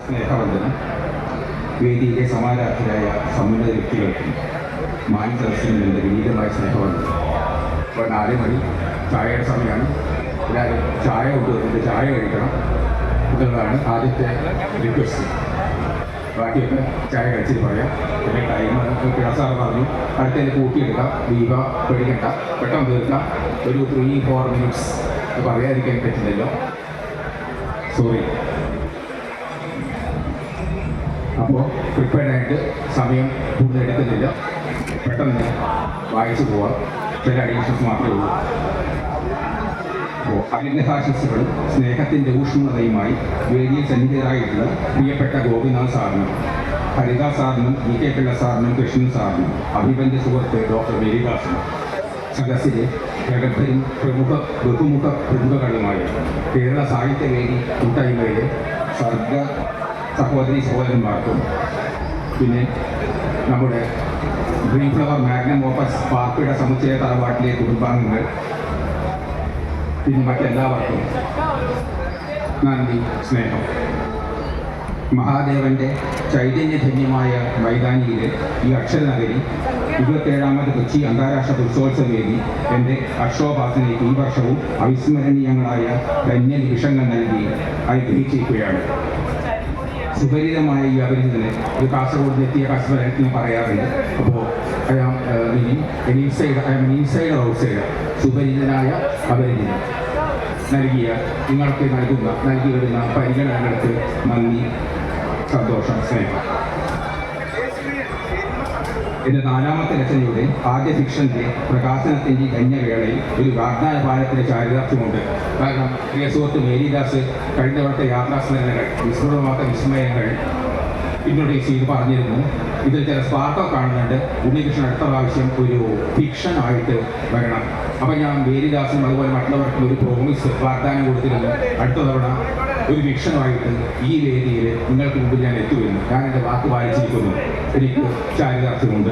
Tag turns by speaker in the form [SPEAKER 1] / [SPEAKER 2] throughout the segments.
[SPEAKER 1] സ്നേഹവന്ദനം. വേദിയിലെ സമാരാധരായ സമുന്നത വ്യക്തികൾക്കും മാന്യദർശനം എൻ്റെ വിനീതമായ സ്നേഹവന്ദനം. ഇപ്പോൾ 4 മണി ചായയുടെ സമയമാണ്. എല്ലാവരും ചായ കൊണ്ടുവന്നിട്ട് ചായ കഴിക്കണം എന്നുള്ളതാണ് ആദ്യത്തെ റിക്വസ്റ്റ്. ബാക്കിയൊക്കെ ചായ കഴിച്ചിട്ട് പറയാം. പിന്നെ ടൈം സാർ പറഞ്ഞു അടുത്തതിന് കൂട്ടിയെടുക്കാം, ദീപ പേടിക്കണ്ട, പെട്ടെന്ന് തീർക്കാം. ഒരു 3-4 മിനിറ്റ്സ് പറയാതിരിക്കാൻ പറ്റില്ലല്ലോ, സോറി. അപ്പോൾ പ്രിപ്പയർഡായിട്ട് സമയം കൂടുതൽ എടുക്കുന്നില്ല, പെട്ടെന്ന് വായിച്ചു പോവാം. ചില അഡീഷൻസ് മാത്രമേ ഉള്ളൂ. അപ്പോൾ അഭിനഹാശസ്സുകളും സ്നേഹത്തിൻ്റെ ഊഷ്മതയുമായി വേദിയിൽ സന്നിഹിതരായിട്ടുള്ള പ്രിയപ്പെട്ട ഗോപിനാഥ് സാറിനും ഹരിദാസ് സാറിനും ഇ കെ പിള്ള സാറിനും കൃഷ്ണൻ സാറിനും അഭിബന്ധ സുഹൃത്ത് ഡോക്ടർ മേരിദാസിനും സദസ്സിലെ പ്രഗത്ഭരും ബഹുമുഖ പ്രതിഭകളുമായ കേരള സാഹിത്യവേദി കൂട്ടായ്മയിലെ സർഗ സഹോദരി സഹോദരന്മാർക്കും പിന്നെ നമ്മുടെ ഗ്രീൻ ഫ്ലവർ മാഗ്നം ഓപ്പസ് പാർപ്പിട സമുച്ചയ തറവാട്ടിലെ കുടുംബാംഗങ്ങൾ, പിന്നെ മറ്റെല്ലാവർക്കും നന്ദി, സ്നേഹം. മഹാദേവന്റെ ചൈതന്യധന്യമായ മൈതാനിയിലെ ഈ അക്ഷരനഗരി 27ാമത് കൊച്ചി അന്താരാഷ്ട്ര പുരുഷോത്സവ വേദി എൻ്റെ അക്ഷോപാസനയ്ക്ക് ഈ വർഷവും അവിസ്മരണീയങ്ങളായ ധന്യനിമിഷങ്ങൾ നൽകി അനുഗ്രഹിച്ചിരിക്കുകയാണ്. സുപരിതമായ ഈ അപരിചിതനെ ഒരു കാസർഗോഡ് എത്തിയ കസ്റ്റമർ പറയാറുണ്ട്. അപ്പോൾ ഇൻസൈഡർ ഔട്ട്സൈഡർ, സുപരിചിതനായ അപരിചിതൻ നൽകി വരുന്ന പരിഗണനകൾക്ക് നന്ദി, സന്തോഷം, സ്നേഹം. എൻ്റെ 4ാമത്തെ രചനയുടെ ആദ്യ ഫിക്ഷൻ്റെ പ്രകാശനത്തിൻ്റെ ധന്യവേളയിൽ ഒരു വാഗ്ദാന പാലത്തിൻ്റെ ചാരിതാർത്ഥ്യമുണ്ട്. കാരണം പ്രിയ സുഹൃത്ത് മേരിദാസ് കഴിഞ്ഞ വർഷത്തെ യാത്രാസ്മരണകൾ, വിസ്മൃതമാക്ക വിസ്മയങ്ങൾ ഇൻട്രൊഡ്യൂസ് ചെയ്ത് പറഞ്ഞിരുന്നു. ഇതിൽ ചില സ്പാർക്കൊക്കെ കാണുന്നുണ്ട്. ഉണ്ണികൃഷ്ണൻ അടുത്ത പ്രാവശ്യം ഒരു ഫിക്ഷൻ ആയിട്ട് വരണം. അപ്പം ഞാൻ മേരിദാസിനും അതുപോലെ മറ്റുള്ളവർക്കും ഒരു പ്രോമിസ് വാഗ്ദാനം കൊടുത്തിരുന്നു. അടുത്ത തവണ ഒരു ഫിക്ഷനുമായിട്ട് ഈ വേദിയിൽ നിങ്ങൾക്ക് മുമ്പിൽ ഞാൻ എത്തുമെന്ന്. ഞാൻ എൻ്റെ വാക്ക് പാലിച്ചിരിക്കുന്നു. എനിക്ക് ചാരിതാർത്ഥ്യമുണ്ട്.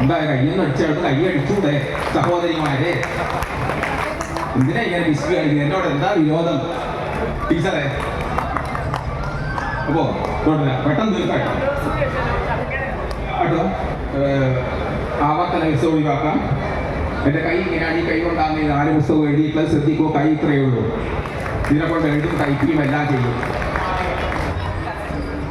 [SPEAKER 1] എന്തായാലും കയ്യെന്ന് അടിച്ചെടുത്ത് കയ്യടിച്ചൂടെ സഹോദരിമാരെ? എന്തിനാ ഇങ്ങനെ മിസ് കാണിക്കുന്നത്? എന്നോട് എന്താ വിരോധം ടീച്ചറെ? അപ്പോൾ പെട്ടെന്ന് തീർക്കാട്ടോ കേട്ടോ. ആവർത്തന മിസ് ഒഴിവാക്കാം. എൻ്റെ കൈ ഇങ്ങനെയാണ്. ഈ കൈ കൊണ്ടാണ് ഈ 4 പുസ്തകം എഴുതിയിട്ടുള്ളത്. ശ്രദ്ധിക്കോ, കൈ ഇത്രയേ ഉള്ളൂ. ഇതിനെ കൊണ്ട് എഴുതും, ടൈപ്പിക്കും എല്ലാം ചെയ്യും.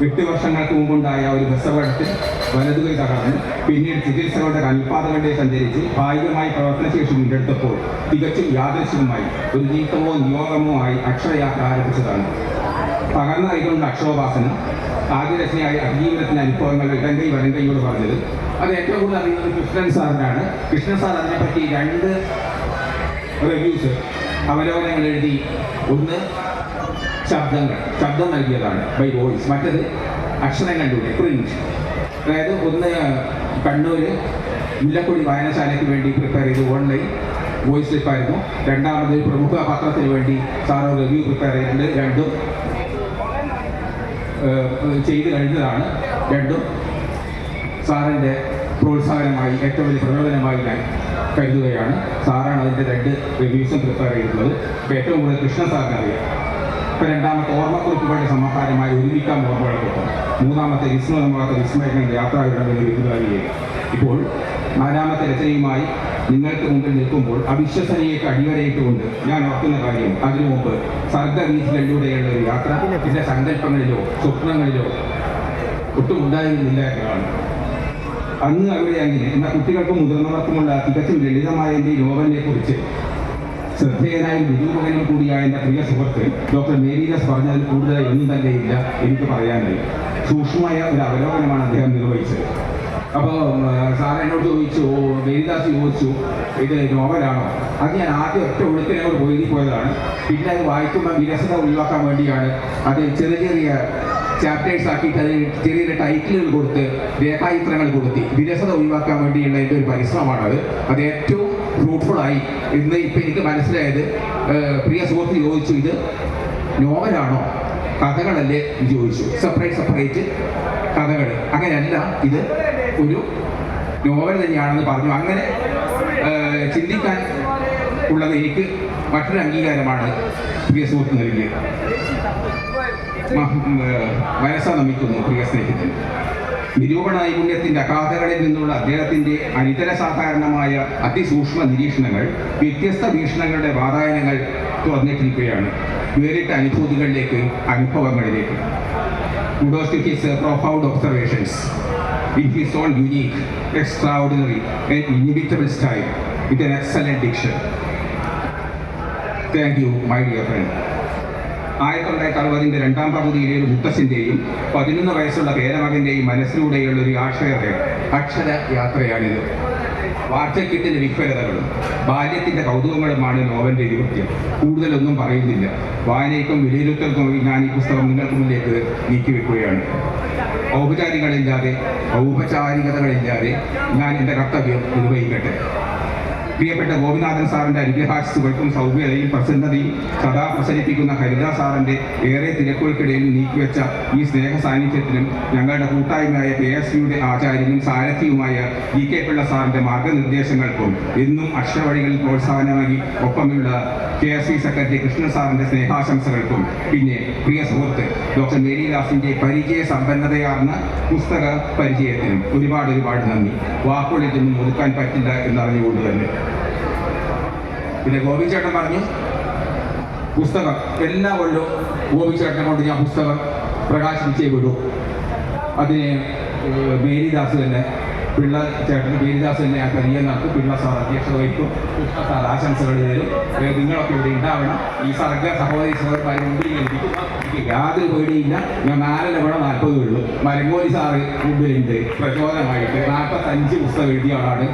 [SPEAKER 1] 8 വർഷങ്ങൾക്ക് മുമ്പുണ്ടായ ഒരു ബസ്സപകടത്തിൽ വലതുകൈ തകർന്ന് പിന്നീട് ചികിത്സകളുടെ കൽപ്പാതകളുടെ സഞ്ചരിച്ച് ഭാഗികമായി പ്രവർത്തനശേഷി വീണ്ടെടുത്തപ്പോൾ തികച്ചും യാദൃശ്ചികമായി ഒരു നീക്കമോ നിയോഗമോ ആയി അക്ഷരയാത്ര ആരംഭിച്ചതാണ്. തകർന്ന കൈകളുടെ അക്ഷരോപാസന ആദ്യ രചനയായ അതിജീവനത്തിൻ്റെ അനുഭവങ്ങൾ ഇടങ്കൈ വലങ്കൈയോട് പറഞ്ഞത്. അത് ഏറ്റവും കൂടുതൽ അറിയുന്നത് കൃഷ്ണൻ സാറിനാണ്. കൃഷ്ണൻ സാർ അതിനെപ്പറ്റി 2 റിവ്യൂസ്, അവലോകനങ്ങൾ എഴുതി. ഒന്ന് ശബ്ദം നൽകിയതാണ്, ബൈ വോയിസ്. മറ്റത് അക്ഷരങ്ങളിലൂടെ, പ്രിന്റ്. അതായത് ഒന്ന് കണ്ണൂർ മുല്ലക്കൊടി വായനശാലയ്ക്ക് വേണ്ടി പ്രിപ്പയർ ചെയ്ത് ഓൺലൈൻ വോയിസ് ക്ലിപ്പായിരുന്നു. രണ്ടാമത് പ്രമുഖ പത്രത്തിന് വേണ്ടി സാറ് റിവ്യൂ പ്രിപ്പയർ ചെയ്തിട്ടുണ്ട്. രണ്ടും ചെയ്ത് കഴിഞ്ഞതാണ്. രണ്ടും സാറിൻ്റെ പ്രോത്സാഹനമായി, ഏറ്റവും വലിയ പ്രചോദനമായി ഞാൻ കരുതുകയാണ്. സാറാണ് അതിൻ്റെ 2 റിവ്യൂസും പ്രിപ്പയർ ചെയ്തിട്ടുള്ളത്. ഇപ്പോൾ ഏറ്റവും കൂടുതൽ കൃഷ്ണൻ സാറിന് അറിയാം. ഇപ്പോൾ രണ്ടാമത്തെ ഓർമ്മക്കുറിപ്പുകളുടെ സമാഹാരമായി ഒരുമിക്കാൻ ഓർമ്മകൾക്കൊപ്പം, മൂന്നാമത്തെ വിസ്മൃതമാകാത്ത വിസ്മയങ്ങളുടെ യാത്രാവിടമെന്ന് വിരുദ്ധകാരിയെ. ഇപ്പോൾ 4ാമത്തെ രചനയുമായി നിങ്ങൾക്ക് മുമ്പിൽ നിൽക്കുമ്പോൾ അവിശ്വസനീയക്ക് അടിവരയിട്ടുകൊണ്ട് ഞാൻ ഓർക്കുന്ന കാര്യം, അതിനു മുമ്പ് സർഗവീഥികളിലൂടെയുള്ള ഒരു യാത്ര എൻ്റെ സങ്കല്പങ്ങളിലോ സ്വപ്നങ്ങളിലോ ഒട്ടും ഉണ്ടായിരുന്നില്ല എന്നതാണ്. അന്ന് അവിടെ അങ്ങനെ. എന്നാൽ കുട്ടികൾക്കും മുതിർന്നവർക്കുമുള്ള തികച്ചും ലളിതമായ എൻ്റെ നോവലിനെ കുറിച്ച് ശ്രദ്ധേയനായ നിരൂപകനും കൂടിയായ എൻ്റെ പ്രിയ സുഹൃത്ത് ഡോക്ടർ മേരിദാസ് പറഞ്ഞതിൽ കൂടുതലായി ഒന്നും തന്നെയില്ല എനിക്ക് പറയാനായി. സൂക്ഷ്മമായ ഒരു അവലോകനമാണ് അദ്ദേഹം നിർവഹിച്ചത്. അപ്പോൾ സാർ എന്നോട് ചോദിച്ചു, മേരിദാസ് ചോദിച്ചു, ഇത് നോവലാണോ? അത് ഞാൻ ആദ്യം ഒറ്റ ഒഴുക്കിനോട് പോയതാണ്. പിന്നെ അത് വായിക്കുമ്പോൾ വിരസത ഒഴിവാക്കാൻ വേണ്ടിയാണ് അത് ചെറിയ ചെറിയ ചാപ്റ്റേഴ്സ് ആക്കിയിട്ട് അതിന് ചെറിയ ടൈറ്റിലുകൾ കൊടുത്ത് രേഖാചിത്രങ്ങൾ കൊടുത്തി വിരസത ഒഴിവാക്കാൻ വേണ്ടിയുള്ള എൻ്റെ ഒരു പരിശ്രമമാണത്. അത് ഏറ്റവും ഫ്രൂട്ട്ഫുള്ളായി. ഇന്ന് ഇപ്പം എനിക്ക് മനസ്സിലായത്, പ്രിയ സുഹൃത്ത് ചോദിച്ചു, ഇത് നോവലാണോ കഥകളല്ലേ എന്ന് ചോദിച്ചു. സെപ്പറേറ്റ് കഥകൾ. അങ്ങനെയല്ല, ഇത് ഒരു നോവൽ തന്നെയാണെന്ന് പറഞ്ഞു. അങ്ങനെ ചിന്തിക്കാൻ ഉള്ളത് എനിക്ക് മറ്റൊരു അംഗീകാരമാണ് പ്രിയ സുഹൃത്ത് നൽകിയത്. മനസ്സ നമിക്കുന്നു പ്രിയ സ്നേഹിതൻ. നിരൂപണ നൈപുണ്യത്തിൻ്റെ അഗാധകളിൽ നിന്നുള്ള അദ്ദേഹത്തിൻ്റെ അനിതര സാധാരണമായ അതിസൂക്ഷ്മ നിരീക്ഷണങ്ങൾ വ്യത്യസ്ത വീക്ഷണങ്ങളുടെ വാതായനങ്ങൾ തുറന്നിട്ടിരിക്കുകയാണ് വേറിട്ട അനുഭൂതികളിലേക്ക്, അനുഭവങ്ങളിലേക്ക്. Kudos to his profound observations in his own unique, extraordinary and inimitable style with an excellent diction. Thank you, my dear friend. 1960 രണ്ടാം പകുതിയിലെ ഒരു മുത്തശ്ശിൻ്റെയും 11 വയസ്സുള്ള പേരമകൻ്റെയും മനസ്സിലൂടെയുള്ള ഒരു അക്ഷര യാത്രയാണിത്. വാർദ്ധക്യത്തിൻ്റെ വിഹ്വലതകളും ബാല്യത്തിൻ്റെ കൗതുകങ്ങളുമാണ് നോവലിൻ്റെ ഇതിവൃത്യം. കൂടുതലൊന്നും പറയുന്നില്ല. വായനയ്ക്കും വിലയിരുത്തൽക്കും ഞാൻ ഈ പുസ്തകം നിങ്ങൾക്ക് മുന്നിലേക്ക് നീക്കിവെക്കുകയാണ്. ഔപചാരികതകളില്ലാതെ ഞാൻ എൻ്റെ കർത്തവ്യം നിർവഹിക്കട്ടെ. പ്രിയപ്പെട്ട ഗോപിനാഥൻ സാറിൻ്റെ അനുഗ്രഹാശിസുകൾക്കും സൗമ്യതയും പ്രസന്നതയും സദാ പ്രസരിപ്പിക്കുന്ന ഹരിത സാറിൻ്റെ ഏറെ തിരക്കുകൾക്കിടയിൽ നീക്കിവെച്ച ഈ സ്നേഹ സാന്നിധ്യത്തിനും ഞങ്ങളുടെ കൂട്ടായ്മയായ KSUയുടെ ആചാര്യനും സാരഥിയുമായ DK പിള്ള സാറിൻ്റെ മാർഗനിർദ്ദേശങ്ങൾക്കും എന്നും അക്ഷരവഴികളിൽ പ്രോത്സാഹനമായി ഒപ്പമുള്ള KSU സെക്രട്ടറി കൃഷ്ണൻ സാറിൻ്റെ സ്നേഹാശംസകൾക്കും പിന്നെ പ്രിയ സുഹൃത്ത് ഡോക്ടർ മേരിദാസിൻ്റെ പരിചയ സമ്പന്നതയാർന്ന പുസ്തക പരിചയത്തിനും ഒരുപാട് നന്ദി. വാക്കുകളിലൊന്നും ഒതുക്കാൻ പറ്റില്ല എന്നറിഞ്ഞുകൊണ്ട് തന്നെ. പിന്നെ ഗോപിച്ചേട്ടൻ പറഞ്ഞു പുസ്തകം എല്ലാ കൊല്ലവും ഗോപിച്ചേട്ടനെ കൊണ്ട് ഞാൻ പുസ്തകം പ്രകാശിപ്പിച്ചേ വിടൂ. അതിന് മേരിദാസ് തന്നെ പിള്ള ചേട്ടന് മേരിദാസ് തന്നെ ആ പരിചയം നടത്തും. പിള്ള സാർ അധ്യക്ഷത വഹിക്കും. കൃഷ്ണ സാർ ആശംസകൾ തരും. നിങ്ങളൊക്കെ ഇവിടെ ഉണ്ടാവണം. ഈ സർഗ സഹോദരി സഹോദരന്മാരെ മുമ്പിൽ എനിക്ക് യാതൊരു പേടിയില്ല. ഞാൻ 4 40 ഉള്ളൂ. മരങ്ങോലി സാറ് മുമ്പിലുണ്ട് പ്രചോദനമായിട്ട്. 45 പുസ്തകം എഴുതിയ ആളാണ്.